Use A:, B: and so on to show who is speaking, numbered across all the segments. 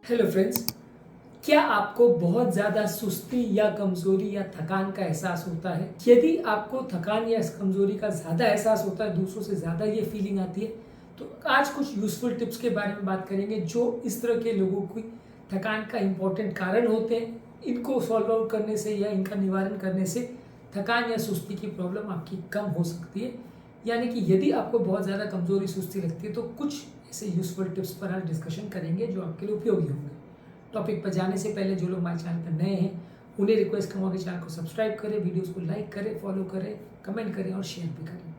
A: Hello friends, क्या आपको बहुत ज़्यादा सुस्ती या कमज़ोरी या थकान का एहसास होता है? यदि आपको थकान या इस कमज़ोरी का ज़्यादा एहसास होता है, दूसरों से ज़्यादा ये फीलिंग आती है, तो आज कुछ यूज़फुल टिप्स के बारे में बात करेंगे जो इस तरह के लोगों की थकान का इम्पोर्टेंट कारण होते हैं। इनको सॉल्व आउट करने से या इनका निवारण करने से थकान या सुस्ती की प्रॉब्लम आपकी कम हो सकती है। यानी कि यदि आपको बहुत ज़्यादा कमज़ोरी सुस्ती लगती है तो कुछ ऐसे यूज़फुल टिप्स पर आज डिस्कशन करेंगे जो आपके लिए उपयोगी होंगे। टॉपिक पर जाने से पहले जो लोग हमारे चैनल पर नए हैं उन्हें रिक्वेस्ट करूँगा कि चैनल को सब्सक्राइब करें, वीडियोस को लाइक करें, फॉलो करें, कमेंट करें और शेयर भी करें।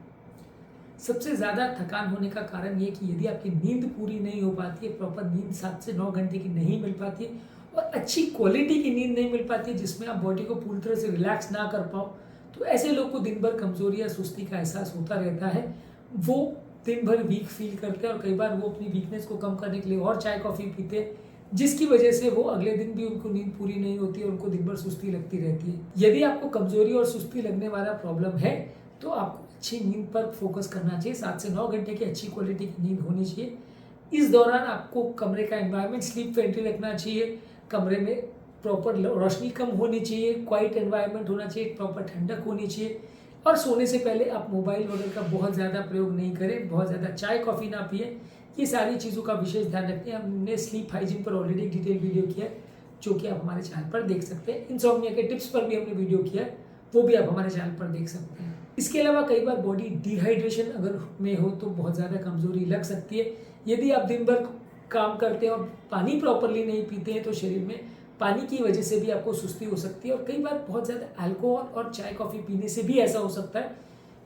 A: सबसे ज़्यादा थकान होने का कारण ये कि यदि आपकी नींद पूरी नहीं हो पाती है, प्रॉपर नींद 7 से 9 घंटे की नहीं मिल पाती है और अच्छी क्वालिटी की नींद नहीं मिल पाती है जिसमें आप बॉडी को पूरी तरह से रिलैक्स ना कर पाओ, तो ऐसे लोग को दिन भर कमजोरी या सुस्ती का एहसास होता रहता है। वो दिन भर वीक फील करते हैं और कई बार वो अपनी वीकनेस को कम करने के लिए और चाय कॉफ़ी पीते हैं, जिसकी वजह से वो अगले दिन भी उनको नींद पूरी नहीं होती है और उनको दिन भर सुस्ती लगती रहती है। यदि आपको कमजोरी और सुस्ती लगने वाला प्रॉब्लम है तो आपको अच्छी नींद पर फोकस करना चाहिए। 7 से 9 घंटे की अच्छी क्वालिटी की नींद होनी चाहिए। इस दौरान आपको कमरे का एनवायरनमेंट स्लीप फ्रेंडली रखना चाहिए। कमरे में प्रॉपर रोशनी कम होनी चाहिए, क्वाइट एनवायरनमेंट होना चाहिए, प्रॉपर ठंडक होनी चाहिए और सोने से पहले आप मोबाइल वगैरह का बहुत ज़्यादा प्रयोग नहीं करें, बहुत ज़्यादा चाय कॉफ़ी ना पिए। ये सारी चीज़ों का विशेष ध्यान रखें। हमने स्लीप हाइजीन पर ऑलरेडी डिटेल वीडियो किया है जो कि आप हमारे चैनल पर देख सकते हैं। इंसोम्निया के टिप्स पर भी हमने वीडियो किया है, वो भी आप हमारे चैनल पर देख सकते हैं। इसके अलावा कई बार बॉडी डिहाइड्रेशन अगर में हो तो बहुत ज़्यादा कमज़ोरी लग सकती है। यदि आप दिन भर काम करते हैं और पानी प्रॉपरली नहीं पीते हैं तो शरीर में पानी की वजह से भी आपको सुस्ती हो सकती है और कई बार बहुत ज़्यादा अल्कोहल और चाय कॉफ़ी पीने से भी ऐसा हो सकता है,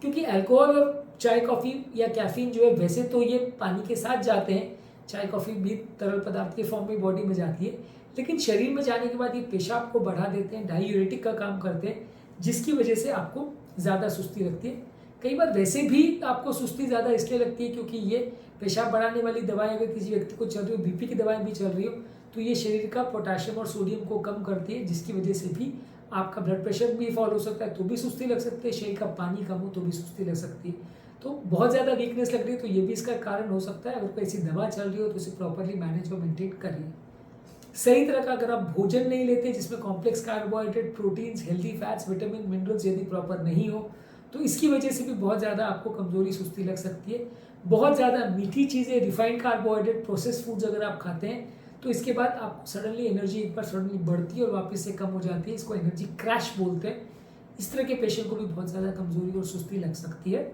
A: क्योंकि अल्कोहल और चाय कॉफ़ी या कैफीन जो है वैसे तो ये पानी के साथ जाते हैं, चाय कॉफ़ी भी तरल पदार्थ के फॉर्म में बॉडी में जाती है, लेकिन शरीर में जाने के बाद ये पेशाब को बढ़ा देते हैं, डायूरेटिक का काम करते हैं, जिसकी वजह से आपको ज़्यादा सुस्ती लगती है। कई बार वैसे भी आपको सुस्ती ज़्यादा इसलिए लगती है क्योंकि ये पेशाब बढ़ाने वाली दवाएं अगर किसी व्यक्ति को चल रही हो, बीपी की दवाएं भी चल रही हो, तो ये शरीर का पोटाशियम और सोडियम को कम करती है, जिसकी वजह से भी आपका ब्लड प्रेशर भी फॉल हो सकता है तो भी सुस्ती लग सकती है, शरीर का पानी कम हो तो भी सुस्ती लग सकती है। तो बहुत ज़्यादा वीकनेस लग रही है तो ये भी इसका कारण हो सकता है। अगर कोई ऐसी दवा चल रही हो तो उसे प्रॉपरली मैनेज और मेंटेन करिए। सही तरह का अगर आप भोजन नहीं लेते जिसमें complex carbohydrate, proteins, healthy fats, vitamin, minerals यदि प्रॉपर नहीं हो तो इसकी वजह से भी बहुत ज़्यादा आपको कमजोरी सुस्ती लग सकती है। बहुत ज़्यादा मीठी चीज़ें, रिफाइंड कार्बोहाइड्रेट, प्रोसेस फूड्स अगर आप खाते हैं तो इसके बाद आपको सडनली एनर्जी एक बार सडनली बढ़ती है और वापस से कम हो जाती है। इसको एनर्जी क्रैश बोलते हैं। इस तरह के पेशेंट को भी बहुत ज़्यादा कमजोरी और सुस्ती लग सकती है।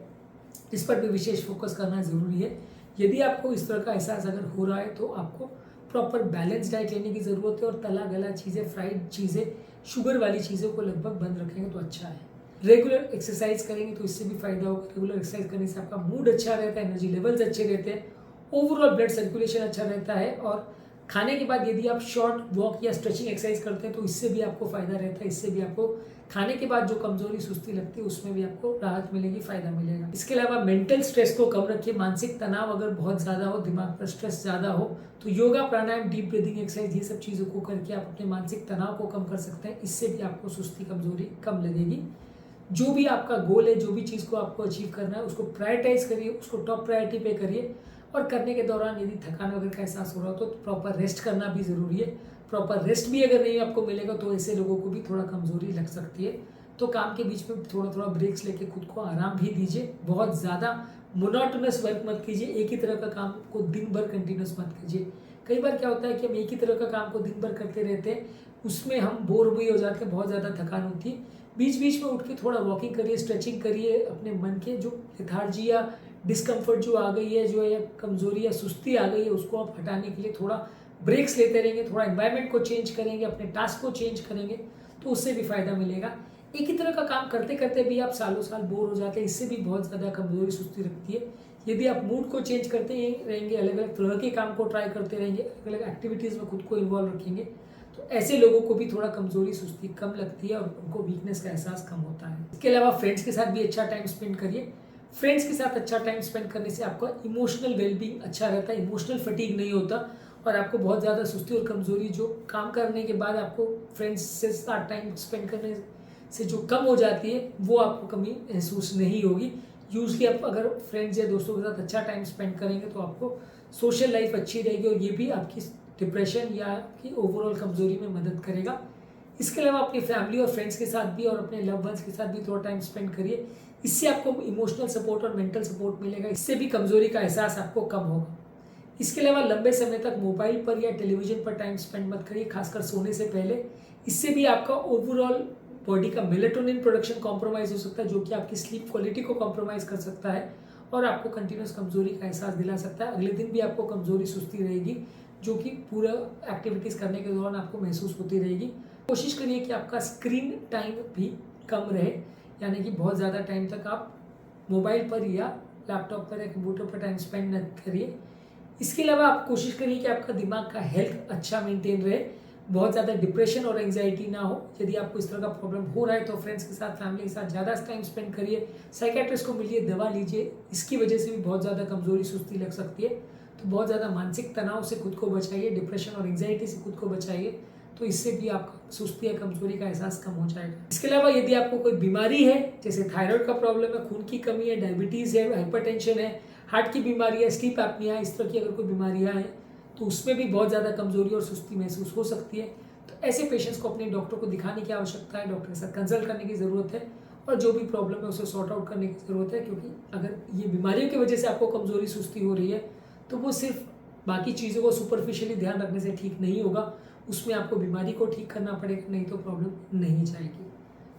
A: इस पर भी विशेष फोकस करना ज़रूरी है। यदि आपको इस तरह का एहसास अगर हो रहा है तो आपको प्रॉपर बैलेंस डाइट लेने की ज़रूरत है और तला गला चीज़ें, फ्राइड चीज़ें, शुगर वाली चीज़ों को लगभग बंद रखेंगे तो अच्छा है। रेगुलर एक्सरसाइज करेंगे तो इससे भी फायदा होगा। रेगुलर एक्सरसाइज करने से आपका मूड अच्छा रहता है, एनर्जी लेवल्स अच्छे रहते हैं, ओवरऑल ब्लड सर्कुलेशन अच्छा रहता है और खाने के बाद यदि आप शॉर्ट वॉक या स्ट्रेचिंग एक्सरसाइज करते हैं तो इससे भी आपको फायदा रहता है। इससे भी आपको खाने के बाद जो कमजोरी सुस्ती लगती है उसमें भी आपको राहत मिलेगी, फायदा मिलेगा। इसके अलावा मेंटल स्ट्रेस को कम रखिए। मानसिक तनाव अगर बहुत ज़्यादा हो, दिमाग पर स्ट्रेस ज़्यादा हो तो योगा, प्राणायाम, डीप ब्रीदिंग एक्सरसाइज, ये सब चीज़ों को करके आप अपने मानसिक तनाव को कम कर सकते हैं। इससे भी आपको सुस्ती, कमजोरी कम लगेगी। जो भी आपका गोल है, जो भी चीज़ को आपको अचीव करना है उसको प्रायोरिटाइज करिए, उसको टॉप प्रायोरिटी पे करिए और करने के दौरान यदि थकान वगैरह का एहसास हो रहा हो तो प्रॉपर रेस्ट करना भी ज़रूरी है। प्रॉपर रेस्ट भी अगर नहीं आपको मिलेगा तो ऐसे लोगों को भी थोड़ा कमज़ोरी लग सकती है। तो काम के बीच में थोड़ा थोड़ा ब्रेक्स लेके खुद को आराम भी दीजिए। बहुत ज़्यादा मोनोटोनस वर्क मत कीजिए, एक ही तरह का काम को दिन भर कंटिन्यूस मत कीजिए। कई बार क्या होता है कि हम एक ही तरह का काम को दिन भर करते रहते हैं, उसमें हम बोर भी हो जाते हैं, बहुत ज़्यादा थकान होती है। बीच बीच में उठ के थोड़ा वॉकिंग करिए, स्ट्रेचिंग करिए, अपने मन के जो लेथार्जी या डिस्कम्फर्ट जो आ गई है, जो या कमज़ोरी या सुस्ती आ गई है, उसको आप हटाने के लिए थोड़ा ब्रेक्स लेते रहेंगे, थोड़ा एनवायरनमेंट को चेंज करेंगे, अपने टास्क को चेंज करेंगे तो उससे भी फ़ायदा मिलेगा। एक ही तरह का काम करते करते भी आप सालों साल बोर हो जाते हैं, इससे भी बहुत ज़्यादा कमज़ोरी सुस्ती रखती है। यदि आप मूड को चेंज करते रहेंगे, अलग अलग तरह के काम को ट्राई करते रहेंगे, अलग अलग एक्टिविटीज़ में खुद को इन्वॉल्व रखेंगे तो ऐसे लोगों को भी थोड़ा कमज़ोरी सुस्ती कम लगती है और उनको वीकनेस का एहसास कम होता है। इसके अलावा फ्रेंड्स के साथ भी अच्छा टाइम स्पेंड करिए। फ्रेंड्स के साथ अच्छा टाइम स्पेंड करने से आपका इमोशनल वेलबींग अच्छा रहता है, इमोशनल फटीग नहीं होता और आपको बहुत ज़्यादा सुस्ती और कमज़ोरी जो काम करने के बाद आपको फ्रेंड्स से साथ टाइम स्पेंड करने से जो कम हो जाती है वो आपको कमी महसूस नहीं होगी। यूजली आप अगर फ्रेंड्स या दोस्तों के साथ अच्छा टाइम स्पेंड करेंगे तो आपको सोशल लाइफ अच्छी रहेगी और ये भी आपकी डिप्रेशन या कि ओवरऑल कमजोरी में मदद करेगा। इसके अलावा अपनी फैमिली और फ्रेंड्स के साथ भी और अपने लव वंस के साथ भी थोड़ा टाइम स्पेंड करिए। इससे आपको इमोशनल सपोर्ट और मेंटल सपोर्ट मिलेगा। इससे भी कमजोरी का एहसास आपको कम होगा। इसके अलावा लंबे समय तक मोबाइल पर या टेलीविजन पर टाइम स्पेंड मत करिए, खासकर सोने से पहले। इससे भी आपका ओवरऑल बॉडी का मेलेटोनिन प्रोडक्शन कॉम्प्रोमाइज हो सकता है, जो कि आपकी स्लीप क्वालिटी को कॉम्प्रोमाइज कर सकता है और आपको कंटिन्यूस कमजोरी का एहसास दिला सकता है। अगले दिन भी आपको कमजोरी सुस्ती रहेगी, जो कि पूरा एक्टिविटीज़ करने के दौरान आपको महसूस होती रहेगी। कोशिश करिए कि आपका स्क्रीन टाइम भी कम रहे, यानी कि बहुत ज़्यादा टाइम तक आप मोबाइल पर या लैपटॉप पर या कंप्यूटर पर टाइम स्पेंड न करिए। इसके अलावा आप कोशिश करिए कि आपका दिमाग का हेल्थ अच्छा मेंटेन रहे, बहुत ज़्यादा डिप्रेशन और एंजाइटी ना हो। यदि आपको इस तरह का प्रॉब्लम हो रहा है तो फ्रेंड्स के साथ, फैमिली के साथ ज़्यादा टाइम स्पेंड करिए, साइकेट्रिस्ट को मिलिए, दवा लीजिए। इसकी वजह से भी बहुत ज़्यादा कमजोरी सुस्ती लग सकती है। तो बहुत ज़्यादा मानसिक तनाव से खुद को बचाइए, डिप्रेशन और एंजाइटी से खुद को बचाइए, तो इससे भी आपका सुस्ती या कमजोरी का एहसास कम हो जाएगा। इसके अलावा यदि आपको कोई बीमारी है, जैसे थायराइड का प्रॉब्लम है, खून की कमी है, डायबिटीज़ है, हाइपरटेंशन है, हार्ट की बीमारी है, स्लीप एपनिया है, इस तरह की अगर कोई बीमारियां हैं तो उसमें भी बहुत ज़्यादा कमजोरी और सुस्ती महसूस हो सकती है। तो ऐसे पेशेंट्स को अपने डॉक्टर को दिखाने की आवश्यकता है, डॉक्टर के साथ कंसल्ट करने की ज़रूरत है और जो भी प्रॉब्लम है उसे सॉर्ट आउट करने की ज़रूरत है। क्योंकि अगर ये बीमारियों की वजह से आपको कमजोरी सुस्ती हो रही है तो वो सिर्फ बाकी चीज़ों को सुपरफिशियली ध्यान रखने से ठीक नहीं होगा, उसमें आपको बीमारी को ठीक करना पड़ेगा, नहीं तो प्रॉब्लम नहीं जाएगी।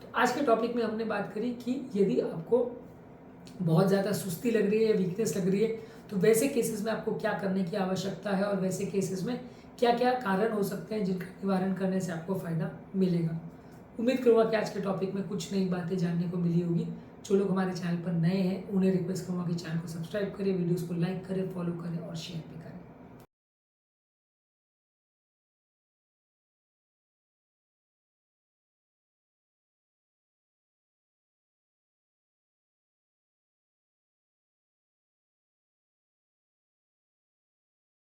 A: तो आज के टॉपिक में हमने बात करी कि यदि आपको बहुत ज़्यादा सुस्ती लग रही है या वीकनेस लग रही है तो वैसे केसेस में आपको क्या करने की आवश्यकता है और वैसे केसेस में क्या क्या कारण हो सकते हैं जिनका निवारण करने से आपको फ़ायदा मिलेगा। उम्मीद करूँगा कि आज के टॉपिक में कुछ नई बातें जानने को मिली होगी। जो लोग हमारे चैनल पर नए हैं उन्हें रिक्वेस्ट करूँगा कि चैनल को सब्सक्राइब करें, वीडियोज़ को लाइक करें, फॉलो करें और शेयर भी करें।